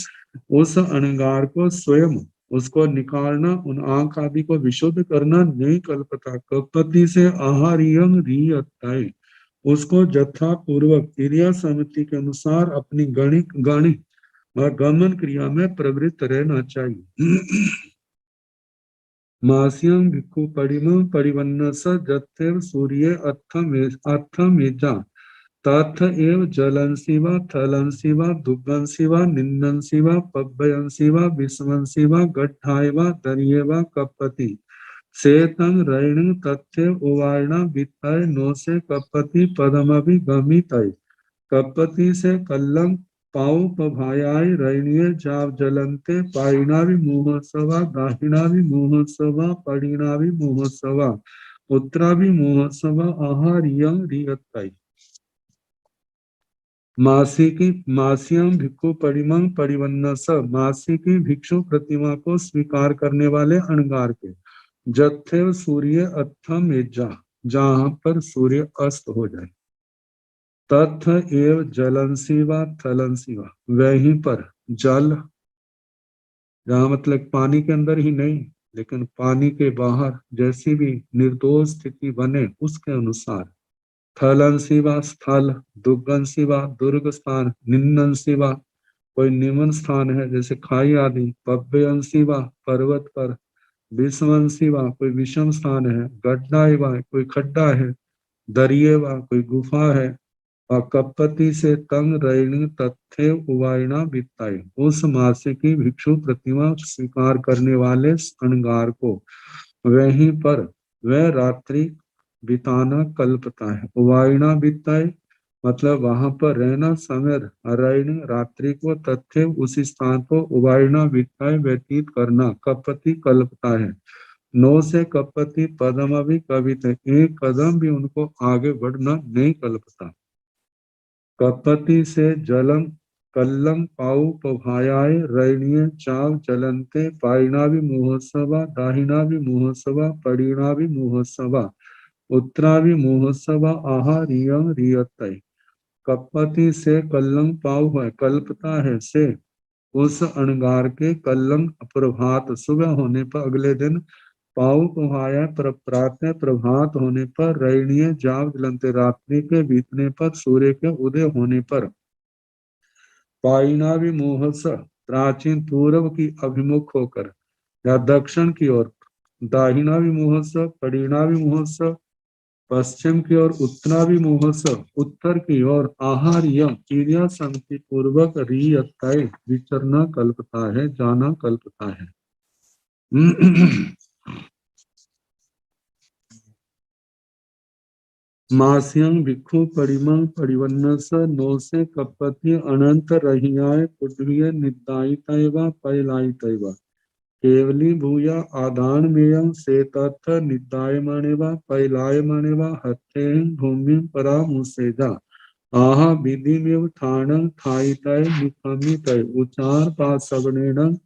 उस अणगार को स्वयं उसको निकालना, उन आंख आदि को विशुद्ध करना नहीं कल्पता। कपति से आहारियं रियताय उसको जथा पूर्वक क्रिया समिति के अनुसार अपनी गणित व गमन क्रिया में प्रवृत्त रहना चाहिए। मास्यं भिक्खु परिमं परिवन्न स जथेव सूर्ये अर्थमेजा तथ एव जलंसि वा थलंसि वा दुग्गंसि वा निंदंसि वा पब्बयंसि वा विस्मंसि वा गड्ढाय वा दर्ये वा कपति सेतं रैणं तथ्य उवारणा वित्तय नो से कपति पदमभि गमितय। कपति से कल्लम पाऊ पभायाय रैणीय जाव जलंते पाइणावि मुहसवा दाहिणावि मुहसवा पड़िणावि मुहसवा उत्तरावि मुहसवा आहारियं रियतय। मासी की मास्यं भिक्खु परिमं परिवन्न स मासी की भिक्षु प्रतिमा को स्वीकार करने वाले अणगार के जत्थेव सूर्य अथम एजा जहाँ पर सूर्य अस्त हो जाए। तथ एव जलंसी व थलंसी व वहीं पर जल, जहाँ मतलब पानी के अंदर ही नहीं लेकिन पानी के बाहर जैसी भी निर्दोष स्थिति बने उसके अनुसार। थलंसी व स्थल, दुर्गंसी व दुर्ग स्थान, निम्नंसी व कोई निम्न स्थान है जैसे खाई आदि, पव्यंसी व पर्वत पर, विषमंसी व कोई विषम स्थान है, गड्ढा व कोई खड्डा है, दरिये व कोई गुफा है, कपति से तंग रैणी तथ्य उवायना वित्ताय उस मासी की भिक्षु प्रतिमा स्वीकार करने वाले अणगार को वहीं पर वह रात्रि बिताना कल्पता है। उवायना वित्ताय मतलब वहां पर रहना, समय रैणी रात्रि को, तथ्य उसी स्थान को, उवायना वित्ताय व्यतीत करना कपति कल्पता है। नो से कपति पदम भी कवित एक कदम भी उनको आगे बढ़ना नहीं कल्पता। कपति से जलम कल्लम पाऊ पभायाय रैणीय चाव चलंते पाइणावि मुहसवा दाहिणावि मुहसवा पड़िणावि मुहसवा उत्तरावि मुहसवा आहारियं रियतय। कपति से कल्लम पाऊ है कल्पता है से उस अणगार के कल्लम प्रभात सुबह होने पर अगले दिन, पाऊ कुहाया प्रातः प्रभात होने पर, रैणीय जाव जलंते रात्रि के बीतने पर, सूर्य के उदय होने पर, पाइणावि मुहस प्राचीन पूर्व की अभिमुख होकर या दक्षिण की ओर, दाहिणावि मुहस पड़िणावि मुहस पश्चिम की ओर, उत्तरावि मुहस उत्तर की ओर, आहार्यम क्रिया समिति पूर्वक रियतय विचरना कल्पता है, जाना कल्पता है। मास्यं भिक्खु परिमं परिवन्न स नो से कपति अनंत रहियाय कुटवीय निदायितय व पैलायितय व केवली भूया आदान मेयं से तथ निदायमाने व पैलायमाने व हत्थे भूमि परा मुसेजा आहा विधिमेव ठाणं थायितय निखमितय उचार पासवनेन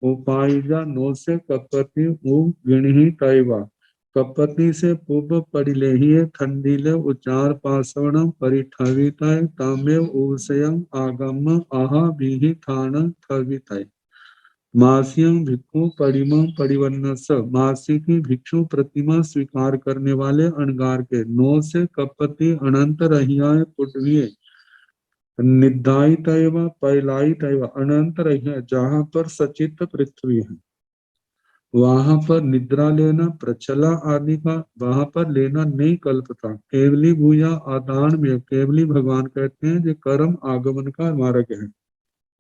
उपायजा नो से कपति उ गिणहितय व कपति से पूर्व परिलेहिये ठंडीले उचार पासवणं परिठवितय तामेव उवसयं आगम आहा विहि थाणं थवितय। मास्यं भिक्खु परिमं परिवन्न स मासी की भिक्षु प्रतिमा स्वीकार करने वाले अणगार के नो से कपति अनंत रहियाय पुटवीय निदायितय व पैलायितय व अनंत रहिया जहाँ पर सचित पृथ्वी है वहां पर निद्रा लेना, प्रचला आदि का वहां पर लेना नहीं कल्पता। केवली भूया आदान में केवली भगवान कहते हैं जो कर्म आगमन का मार्ग है,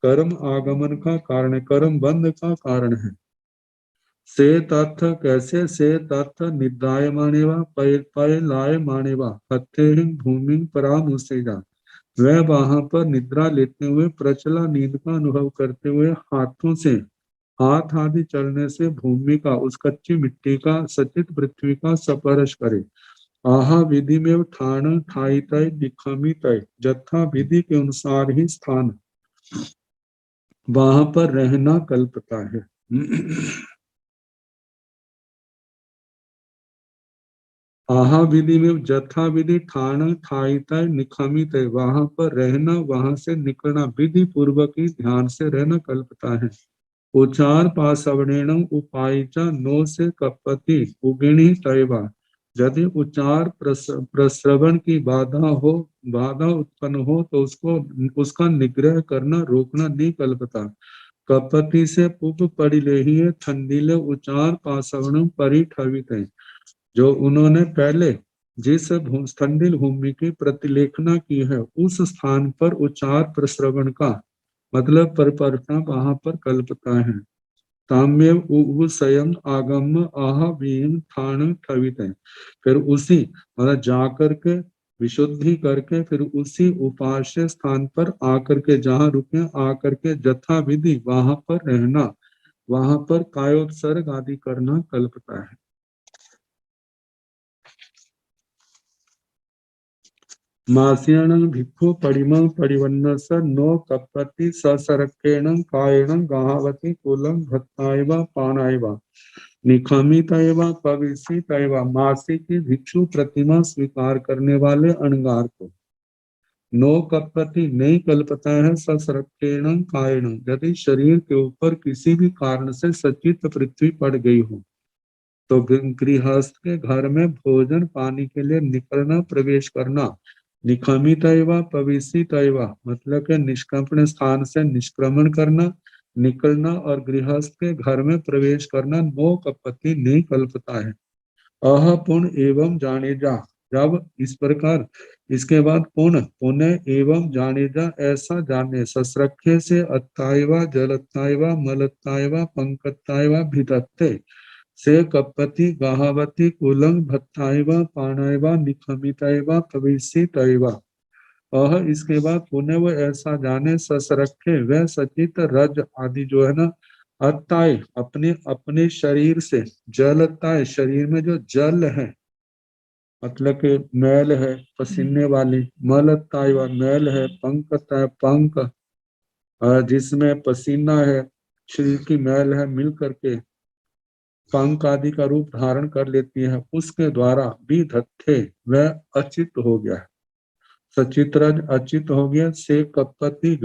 कर्म आगमन का कारण है, कर्म बंध का कारण है। से तथ कैसे से तथ निदाय मानेवा पय लाय मानेवा हत्थे भूमि परामुसेजा वह वहां पर निद्रा लेते हुए प्रचला नींद का अनुभव करते हुए हाथों से हाथ आदि चलने से भूमि का, उस कच्ची मिट्टी का, सचित पृथ्वी का स्पर्श करे। आहा विधि में ठाण ठाई निखमी तय, जथा विधि के अनुसार ही स्थान वहां पर रहना कल्पता है। आहा विधि में जथा विधि ठाण ठाईत निखमित, वहां पर रहना, वहां से निकलना, विधि पूर्वक ही ध्यान से रहना कल्पता है। उचार पासवणेण उपायचा नो से कपति उगिणी तैवा, यदि उच्चार प्रश्रवण की बाधा उत्पन्न हो तो उसको उसका निग्रह करना, रोकना नहीं कल्पता। कपति से पुप परिलेहिये ठंडिले उचार पासवणम परिठवित, जो उन्होंने पहले जिस ठंडिल भूमि की प्रतिलेखना की है उस स्थान पर उचार प्रश्रवण का मतलब परपरता वहां पर कल्पता है। ताम्य स्वयं आगम आह वीम थान ठवित है, फिर उसी मतलब जाकर के विशुद्धि करके फिर उसी उपास्य स्थान पर आकर के जहाँ रुके आकर के जथा विधि वहां पर रहना, वहां पर कायोत्सर्ग आदि करना कल्पता है। मास्यण भिक्षु परिमं परिवन्न स नो कपति ससरकेण कायेण गाहवती कुलम भत्तायवा पानायवा निखमितयवा पविसितयवा। मासी की भिक्षु प्रतिमा स्वीकार करने वाले अणगार को नो कपति नहीं कल्पता है ससरकेण कायेण, यदि शरीर के ऊपर किसी भी कारण से सचित पृथ्वी पड़ गई हो तो गृहस्थ के घर में भोजन पानी के लिए निकलना प्रवेश करना। निखमितयवा पविसितयवा मतलब के निष्क्रमण स्थान से निष्क्रमण करना, निकलना और गृहस्थ के घर में प्रवेश करना नो कपति नहीं कल्पता है। अह पुण्य एवं जाने जा, जब इस प्रकार इसके बाद पुण्य एवं जाने जा ऐसा जाने, सस्रख्य से अत्तायवा जलत्तायवा मलत्तायवा पंकत्तायवा भिदत्ते से कपति गाहवती कुलंग भत्तायवा पानायवा निखमितयवा पविसितयवा। अह इसके बाद पुण्य वो ऐसा जाने, ससरखे वह सचित रज आदि जो है ना, अत्ताय अपने अपने शरीर से, जलताय शरीर में जो जल है मतलब के मैल है पसीने वाली, मलताय मैल है, पंकताय पंक जिसमें पसीना है, शरीर की मैल है मिल करके पंख आदि का रूप धारण कर लेती है, उसके द्वारा भी धत्थे वह अचित हो गया, सचित्रज अचित हो गया। से कपति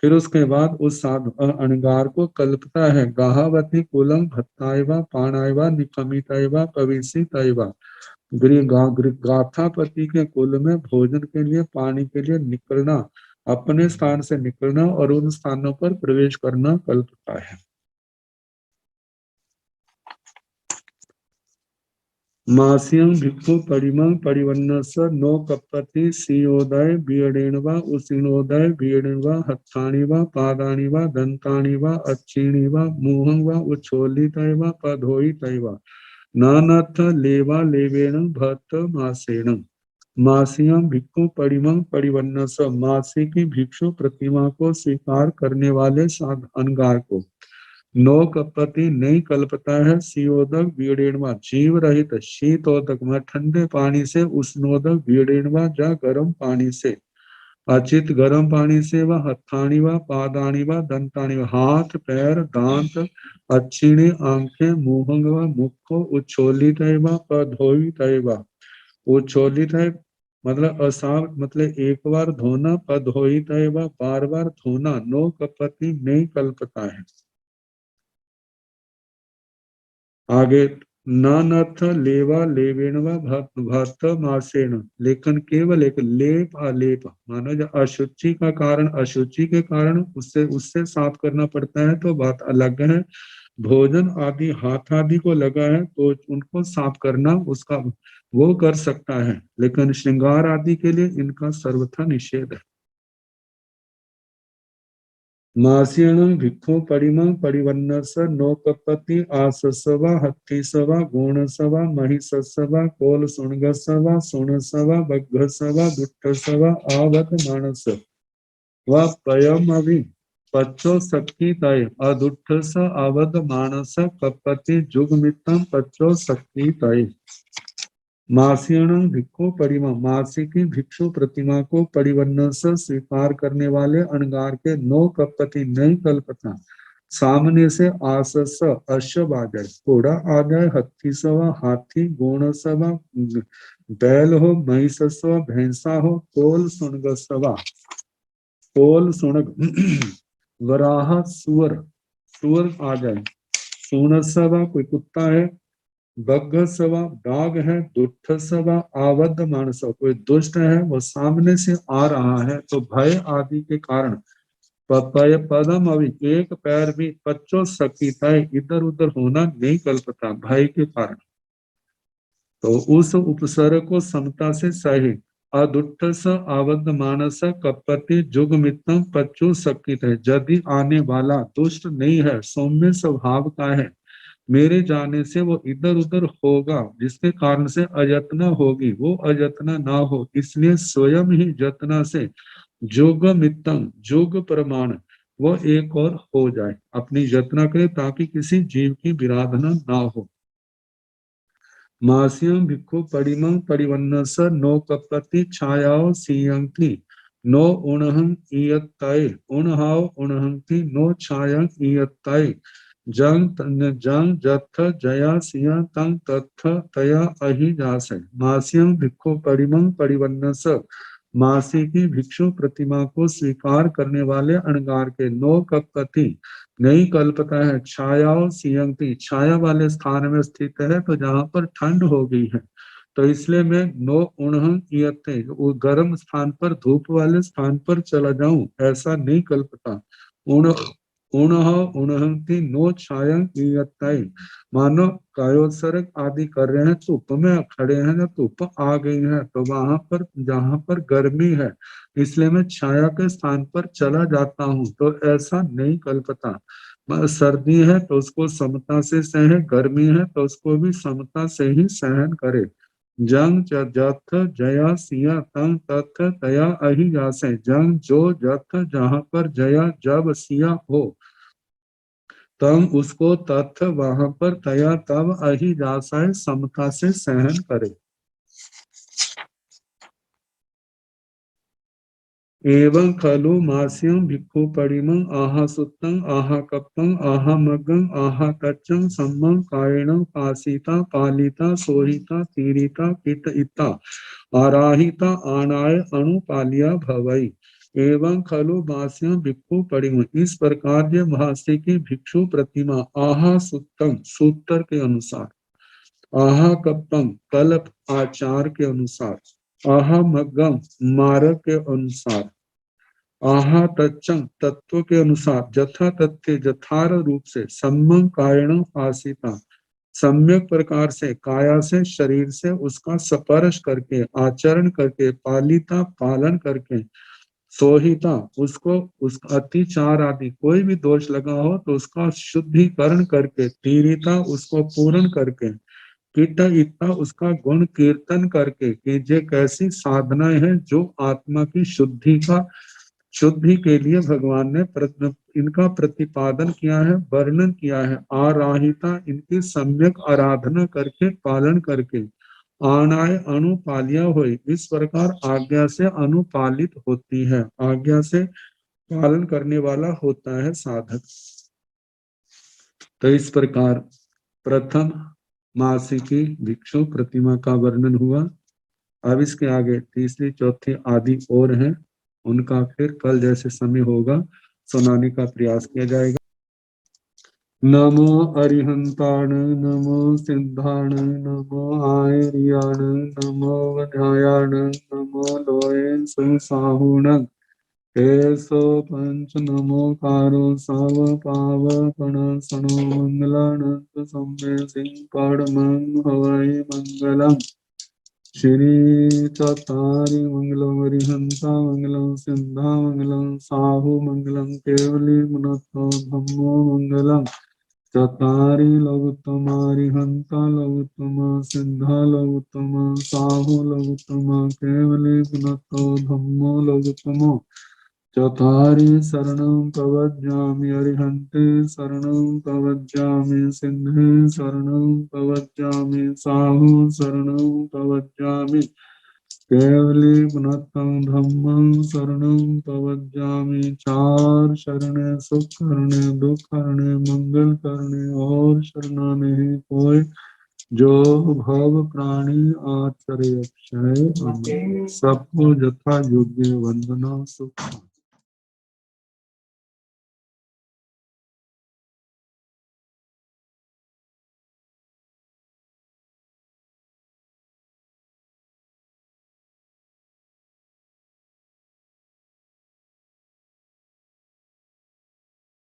फिर उसके बाद उस साधु अणगार को कल्पता है। गाहावती कुलम भत्तायवा पाणायवा निखमितयवा पविसितयवा, गाथापति के कुल में भोजन के लिए पानी के लिए निकलना, अपने स्थान से निकलना और उन स्थानों पर प्रवेश करना कल्पता है। मास्यं भिक्षु परिमं परिवन्नस नो कपति सियोदय बियडेन वा उसिनोदय बियडेन वा हत्थानि वा पादानि वा दंतानि वा अच्छीणि वा मुहं वा उच्छोलितय वा पधोयितय वा नानथ लेवा लेवेण भक्त मासेण। मास्यं भिक्षु परिमं परिवन्नस, मासी की भिक्षु प्रतिमा को स्वीकार करने वाले अनगार को नो कपति नहीं कल्पता है। सियोदक बीड़ेणवा जीव रहित शीतोदक में ठंडे पानी से, उष्णोदक बीड़ेणवा जा गर्म पानी से, अचित गर्म पानी से, व हत्थानी व पादानी व दंतानी व हाथ पैर दांत अच्छिणी आंखें मुहंग व मुखो उच्छोलित व पधोवित व उच्छोलित है मतलब असाव मतलब एक बार धोना, पधोहित व बार बार धोना नो कपति नहीं कल्पता है। आगे नानथ लेवा लेवेण व भक्त मासेण, लेकिन केवल एक लेप आलेप मानो जो अशुचि का कारण, अशुचि के कारण उससे साफ करना पड़ता है तो बात अलग है। भोजन आदि हाथ आदि को लगा है तो उनको साफ करना उसका वो कर सकता है, लेकिन श्रृंगार आदि के लिए इनका सर्वथा निषेध है। मास्यण भिक्षु परिमं परिवन्नस नो कपति आसस्वा हत्थिसवा गुणसवा महिषसवा कोल सुणगसवा सुणसवा बग्घसवा गुट्टसवा आवत मानस व पयम अभि पच्चो सखी तय अदुष्ट स अवध मानस कपति जुगमितम पच्चो सखी तय। मासीणं भिक्षु परिमा, मासी की भिक्षु प्रतिमा को परिवन्न से स्वीकार करने वाले अणगार के नो कपति नहीं कल्पता। सामने से आसस अश्व आ जाए, घोड़ा आ जाए, हत्ती सवा हाथी, गोण सवा बैल हो, महिष सवा भैंसा हो, कोल सुनग सवा कोल सुनग वराह सुअर सुअर आ जाए, सुन सवा कोई कुत्ता है, बग्घ सवा बाघ है, दुष्ट सवा आवध मानस कोई दुष्ट है वो सामने से आ रहा है, तो भय आदि के कारण पपय पदम अभी एक पैर भी पच्चो सकीता है इधर उधर होना नहीं कल्पता भय के कारण। तो उस उपसर्ग को समता से सहे। अदुष्ट स आवध मानस कपति जुग मित्रम पच्चो सकित है, यदि आने वाला दुष्ट नहीं है, सौम्य स्वभाव का है, मेरे जाने से वो इधर उधर होगा, जिसके कारण से अयत्न होगी, वो अयत्न ना हो, इसलिए स्वयं ही यत्न से जोग मित्तम जोग प्रमाण वो एक और हो जाए, अपनी यत्न करे ताकि किसी जीव की विराधना ना हो। मास्यम भिक्षु परिमं परिवन्नस नो कपति छायाओ सीयंति नो उणहं इयत्तय उणहाओ उणहंति नो छायं इयत्तय जंग जथ जया सिया तंग तथ तया अहि जासे। मास्यम भिक्षु परिमं परिवन्नस, मासी की भिक्षु प्रतिमा को स्वीकार करने वाले अणगार के नो कपति नहीं कल्पता है, छायाओ सियंती छाया वाले स्थान में स्थित है, तो जहां पर ठंड हो गई है तो इसलिए मैं नो उणहं इयते वो गर्म स्थान पर धूप वाले स्थान पर चला जाऊं, ऐसा नहीं कल्पता। उण उणह उणहंती नो छायं इयत्तय, मानो कायोत्सर्ग आदि कर रहे हैं, धूप में खड़े हैं, जब धूप आ गई है तो वहां पर जहां पर गर्मी है इसलिए मैं छाया के स्थान पर चला जाता हूँ, तो ऐसा नहीं कल्पता। सर्दी है तो उसको समता से सहे, गर्मी है तो उसको भी समता से ही सहन करे। जंग जथ जया सिया तंग तथ तया अहि जासे, जंग जो जथ जहां पर जया जब सिया हो तब उसको तथ वहां पर तया तब अहि जासाए समता से सहन करे। एवं खलु मास्यं भिक्षु परिमं आहा सुत्तं आहा कप्पं आहा मग्गं आहा तच्चं सम्मं कायेनं पासिता पालिता सोहिता तीरिता कित इता आराहिता आनाय अनुपालिया भवई। एवं खलु मास्यं भिक्षु परिमं, इस प्रकार ये भाष्य की भिक्षु प्रतिमा आहा सुत्तम सूत्र के अनुसार, आहा कप्पम कल्प आचार के अनुसार, आहा मग्गम मार्ग के अनुसार, आहा तच्चं तत्व के अनुसार, जथा तथ्य यथार रूप से, सम्मं कायण आसिता सम्यक प्रकार से काया से शरीर से उसका स्पर्श करके आचरण करके, पालिता पालन करके, सोहिता उसको उस अतिचार आदि कोई भी दोष लगा हो तो उसका शुद्धिकरण करके, तीरिता उसको पूर्ण करके, कीट इतना उसका गुण कीर्तन करके कि ये कैसी साधनाएं हैं जो आत्मा की शुद्धि के लिए भगवान ने इनका प्रतिपादन किया है, वर्णन किया है। आराहिता इनकी सम्यक आराधना करके पालन करके, आनाय अनुपालिया हुई इस प्रकार आज्ञा से अनुपालित होती है, आज्ञा से पालन करने वाला होता है साधक। तो इस प्रकार प्रथम मासी की भिक्षु प्रतिमा का वर्णन हुआ। अब इसके आगे तीसरी चौथी आदि और हैं, उनका फिर कल जैसे समय होगा सुनाने का प्रयास किया जाएगा। नमो अरिहंताण नमो सिद्धाण नमो आयर्याण नमो वधायाण नमो लोये सुसाहुण केशो पंच नमो कारो साव पाव पण सनो मंगलानंद सम्मे सिंह पाड़मंग हवाई मंगलम। श्री चौतारी मंगलम हरिहंसा मंगलम सिद्धा मंगलम साहु मंगलम केवली मुनतो धम्मो मंगलम। चतारी लघुत्तमा हरिहंता लघुत्तमा सिद्धा लघुत्तमा साहु लघुत्तमा केवली मुनतो धम्मो लघुत्तमो। चत्वारि शरणं प्रवज्जामि अरिहन्ते शरणं प्रवज्जामि सिन्धे शरणं प्रवज्जामि साहु शरणं प्रवज्जामि केवले पुनः धम्मं शरणं प्रवज्जामि। चार शरणे सुख करने दुख करने मंगल करने और शरणा नहीं कोई जो भव प्राणी आचरे अक्षय अमर। सबको यथा योग्य वंदना सुख।